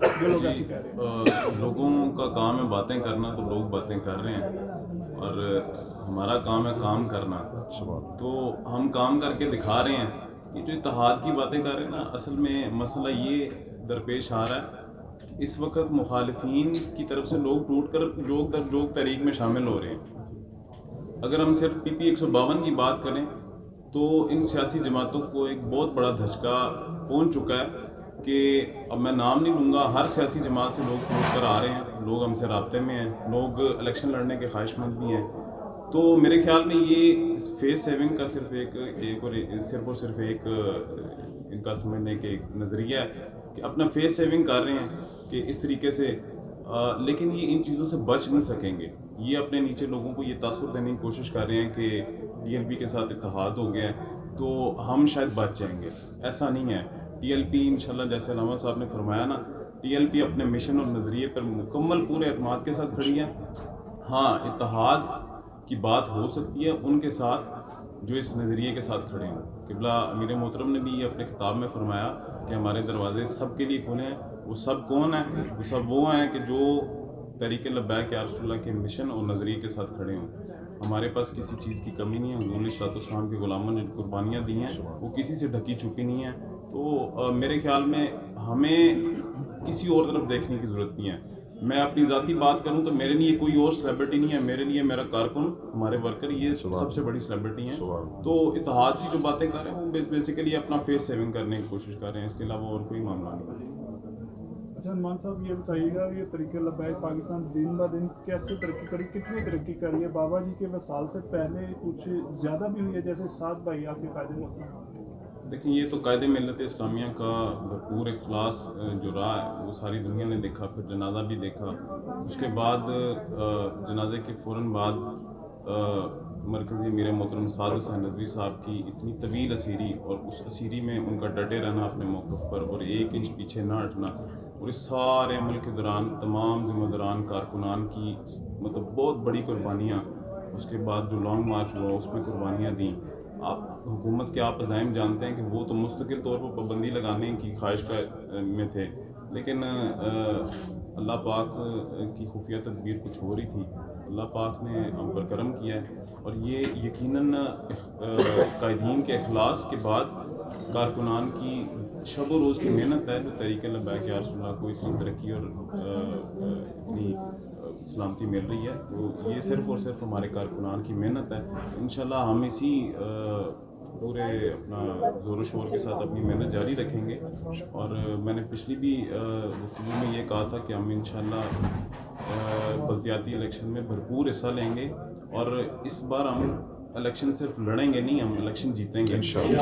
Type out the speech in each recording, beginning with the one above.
جو لوگ ایسے کہہ رہے ہیں؟ لوگوں کا کام ہے باتیں کرنا، تو لوگ باتیں کر رہے ہیں اور ہمارا کام ہے کام کرنا، تو ہم کام کر کے دکھا رہے ہیں. یہ جو اتحاد کی باتیں کر رہے ہیں نا، اصل میں مسئلہ یہ درپیش آ رہا ہے اس وقت مخالفین کی طرف سے لوگ ٹوٹ کر جوگ در جوگ تحریک میں شامل ہو رہے ہیں. اگر ہم صرف پی پی 152 کی بات کریں تو ان سیاسی جماعتوں کو ایک بہت بڑا دھچکا پہنچ چکا ہے کہ اب میں نام نہیں لوں گا، ہر سیاسی جماعت سے لوگ ٹوٹ کر آ رہے ہیں، لوگ ہم سے رابطے میں ہیں، لوگ الیکشن لڑنے کے خواہش مند بھی ہیں. تو میرے خیال میں یہ فیس سیونگ کا صرف ایک ان کا سمجھنے کے ایک نظریہ ہے کہ اپنا فیس سیونگ کر رہے ہیں کہ اس طریقے سے، لیکن یہ ان چیزوں سے بچ نہیں سکیں گے. یہ اپنے نیچے لوگوں کو یہ تاثر دینے کی کوشش کر رہے ہیں کہ ٹی ایل پی کے ساتھ اتحاد ہو گیا ہے تو ہم شاید بچ جائیں گے. ایسا نہیں ہے. ٹی ایل پی انشاءاللہ جیسے علامہ صاحب نے فرمایا نا، ٹی ایل پی اپنے مشن اور نظریے پر مکمل پورے اعتماد کے ساتھ کھڑی ہے. ہاں اتحاد کی بات ہو سکتی ہے ان کے ساتھ جو اس نظریے کے ساتھ کھڑے ہوں. قبلہ امیر محترم نے بھی یہ اپنے خطاب میں فرمایا کہ ہمارے دروازے سب کے لیے کھلے ہیں. وہ سب کون ہیں؟ وہ سب وہ ہیں کہ جو طریق لبیک یا رسول اللہ کے مشن اور نظریے کے ساتھ کھڑے ہوں. ہمارے پاس کسی چیز کی کمی نہیں ہے. حضور علیہ السلام کے غلاموں نے جو قربانیاں دی ہیں وہ کسی سے ڈھکی چھپی نہیں ہیں. تو میرے خیال میں ہمیں کسی اور طرف دیکھنے کی ضرورت نہیں ہے. میں اپنی ذاتی بات کروں تو میرے لیے کوئی اور سیلیبریٹی نہیں ہے. میرے لیے میرا کارکن، ہمارے ورکر، یہ سب سے بڑی سیلیبریٹی ہیں. تو اتحاد کی جو باتیں کر رہے ہیں وہ بیسیکلی اپنا فیس سیونگ کرنے کی کوشش کر رہے ہیں، اس کے علاوہ اور کوئی معاملہ نہیں ہے. اچھا عثمان صاحب یہ بتائیے گا، یہ طریق لبیک پاکستان دن بہ دن کیسے ترقی کری، کتنی ترقی کری ہے؟ بابا جی کے وصال سے پہلے کچھ زیادہ بھی ہوئی ہے، جیسے سعد بھائی آپ کے قائد ملت ہیں؟ دیکھیں یہ تو قائد ملت اسلامیہ کا بھرپور اخلاص جو رہا ہے وہ ساری دنیا نے دیکھا. پھر جنازہ بھی دیکھا، اس کے بعد جنازے کے فوراً بعد مرکزی امیر محترم سعد حسین ندوی صاحب کی اتنی طویل اسیری، اور اس اسیری میں ان کا ڈٹے رہنا اپنے موقف پر اور 1 انچ پیچھے نہ ہٹنا، اور اس سارے عمل کے دوران تمام ذمہ داران کارکنان کی مطلب بہت بڑی قربانیاں، اس کے بعد جو لانگ مارچ ہوا اس میں قربانیاں دیں. آپ حکومت کے آپ عزائم جانتے ہیں کہ وہ تو مستقل طور پر پابندی لگانے کی خواہش میں تھے، لیکن اللہ پاک کی خفیہ تدبیر کچھ ہو رہی تھی. اللہ پاک نے ہم پر کرم کیا ہے، اور یہ یقیناً قائدین کے اخلاص کے بعد کارکنان کی شب و روز کی محنت ہے جو طریق لبیک یا رسول اللہ کو اتنی ترقی اور اتنی سلامتی مل رہی ہے. تو یہ صرف اور صرف ہمارے کارکنان کی محنت ہے. انشاءاللہ ہم اسی پورے اپنا زور و شور کے ساتھ اپنی محنت جاری رکھیں گے. اور میں نے پچھلی بھی گفتگو میں یہ کہا تھا کہ ہم انشاءاللہ بلدیاتی الیکشن میں بھرپور حصہ لیں گے، اور اس بار ہم الیکشن صرف لڑیں گے نہیں، ہم الیکشن جیتیں گے انشاءاللہ.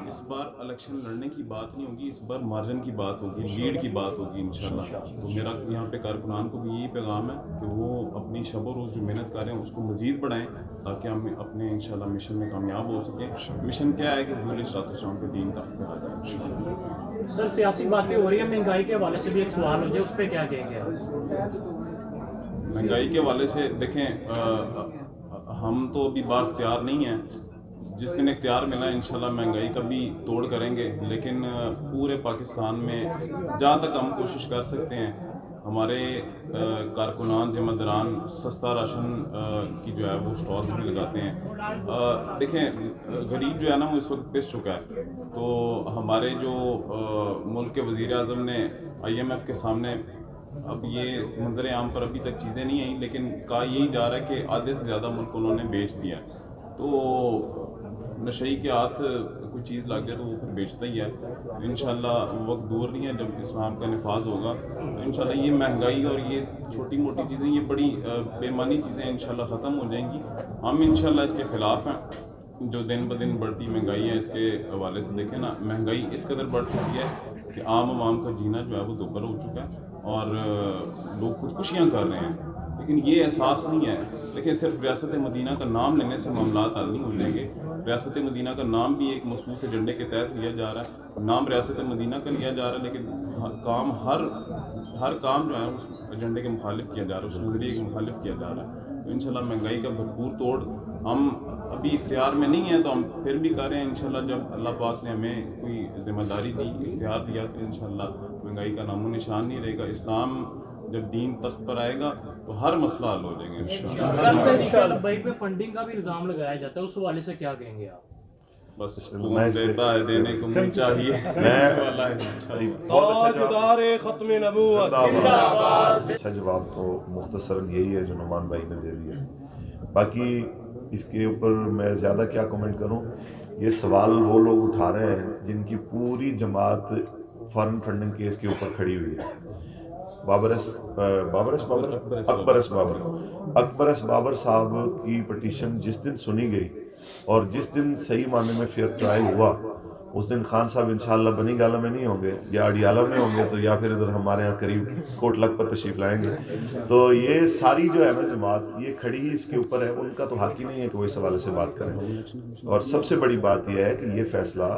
اس بار الیکشن لڑنے کی بات نہیں ہوگی، اس بار مارجن کی بات ہوگی، لیڈ کی بات ہوگی انشاءاللہ. تو میرا یہاں پہ کارکنان کو بھی یہی پیغام ہے کہ وہ اپنی شب و روز جو محنت کر رہے ہیں اس کو مزید بڑھائیں تاکہ ہم اپنے انشاءاللہ مشن میں کامیاب ہو سکیں. مشن کیا ہے کہ حضور علیہ السلام کے دین تک پہنچا جائے. سر سیاسی باتیں ہو رہی ہیں، مہنگائی کے حوالے سے بھی ایک سوال ہو جائے، اس پہ کیا کہیں گے؟ مہنگائی کے حوالے سے دیکھیں، ہم تو ابھی بااختیار نہیں ہیں. جس دن اختیار ملا انشاءاللہ مہنگائی کا بھی توڑ کریں گے، لیکن پورے پاکستان میں جہاں تک ہم کوشش کر سکتے ہیں ہمارے کارکنان ذمہ داران سستا راشن کی جو ہے وہ اسٹالز بھی لگاتے ہیں. دیکھیں غریب جو ہے نا وہ اس وقت پس چکا ہے. تو ہمارے جو ملک کے وزیر اعظم نے IMF کے سامنے، اب یہ منظر عام پر ابھی تک چیزیں نہیں آئیں، لیکن کہا یہی جا رہا ہے کہ آدھے سے زیادہ ملک انہوں نے بیچ دیا. تو نشئی کے ہاتھ کوئی چیز لگ جائے تو وہ پھر بیچتا ہی ہے. انشاءاللہ وقت دور نہیں ہے جب اسلام کا نفاذ ہوگا تو انشاءاللہ یہ مہنگائی اور یہ چھوٹی موٹی چیزیں، یہ بڑی بے معنی چیزیں انشاءاللہ ختم ہو جائیں گی. ہم انشاءاللہ اس کے خلاف ہیں. جو دن بدن بڑھتی مہنگائی ہے اس کے حوالے سے دیکھیں نا، مہنگائی اس قدر بڑھ چکی ہے کہ عام عوام کا جینا جو ہے وہ دوپہر ہو چکا ہے اور لوگ خودکشیاں کر رہے ہیں. لیکن یہ احساس نہیں ہے. دیکھیں صرف ریاست مدینہ کا نام لینے سے معاملات حل نہیں ہو جائیں گے. ریاست مدینہ کا نام بھی ایک مخصوص ایجنڈے کے تحت لیا جا رہا ہے. نام ریاست مدینہ کا لیا جا رہا ہے، لیکن کام ہر کام جو ہے اس ایجنڈے کے مخالف کیا جا رہا ہے، اس نظریے کے مخالف کیا جا رہا ہے. تو انشاءاللہ مہنگائی کا بھرپور توڑ ہم ابھی اختیار میں نہیں ہیں تو ہم پھر بھی کر رہے ہیں انشاءاللہ. جب اللہ پاک نے ہمیں کوئی ذمہ داری دی, اختیار دیا, تو انشاءاللہ مہنگائی کا نام و نشان نہیں رہے گا. اسلام جب دین تخت پر آئے گا تو ہر مسئلہ حل ہو جائے گا انشاءاللہ. سر تحریک لبیک پہ فنڈنگ کا بھی الزام لگایا جاتا ہے, اس حوالے سے کیا کہیں گے آپ؟ بس کون دیتا ہے, دینے کو منہ چاہیے. ختم نبوت. اچھا جواب تو مختصراً یہی ہے جو نعمان بھائی نے دے دیا. باقی اس کے اوپر میں زیادہ کیا کمنٹ کروں. یہ سوال وہ لوگ اٹھا رہے ہیں جن کی پوری جماعت فارن فنڈنگ کیس کے اوپر کھڑی ہوئی ہے. اکبر ایس بابر صاحب کی پٹیشن جس دن سنی گئی اور جس دن صحیح معنی میں فیئر ٹرائی ہوا, اس دن خان صاحب انشاءاللہ بنی گالہ میں نہیں ہوں گے, یا اڈیالہ میں ہوں گے, تو یا پھر ادھر ہمارے ہاں قریب کوٹ لک پر تشریف لائیں گے. تو یہ ساری جو ہے نا جماعت یہ کھڑی ہی اس کے اوپر ہے. ان کا تو حق ہی نہیں ہے کہ وہ اس حوالے سے بات کریں. اور سب سے بڑی بات یہ ہے کہ یہ فیصلہ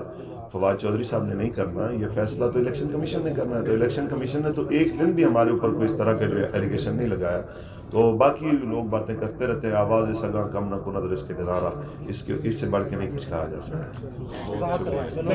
فواد چودھری صاحب نے نہیں کرنا, یہ فیصلہ تو الیکشن کمیشن نے کرنا ہے. تو الیکشن کمیشن نے تو ایک دن بھی ہمارے اوپر کوئی اس طرح کا ایلیگیشن نہیں لگایا. تو باقی لوگ باتیں کرتے رہتے ہیں, آواز سگاں کم نہ کند رزق کے دلارا, اس سے بڑھ کے نہیں کچھ کہا جا سکتا.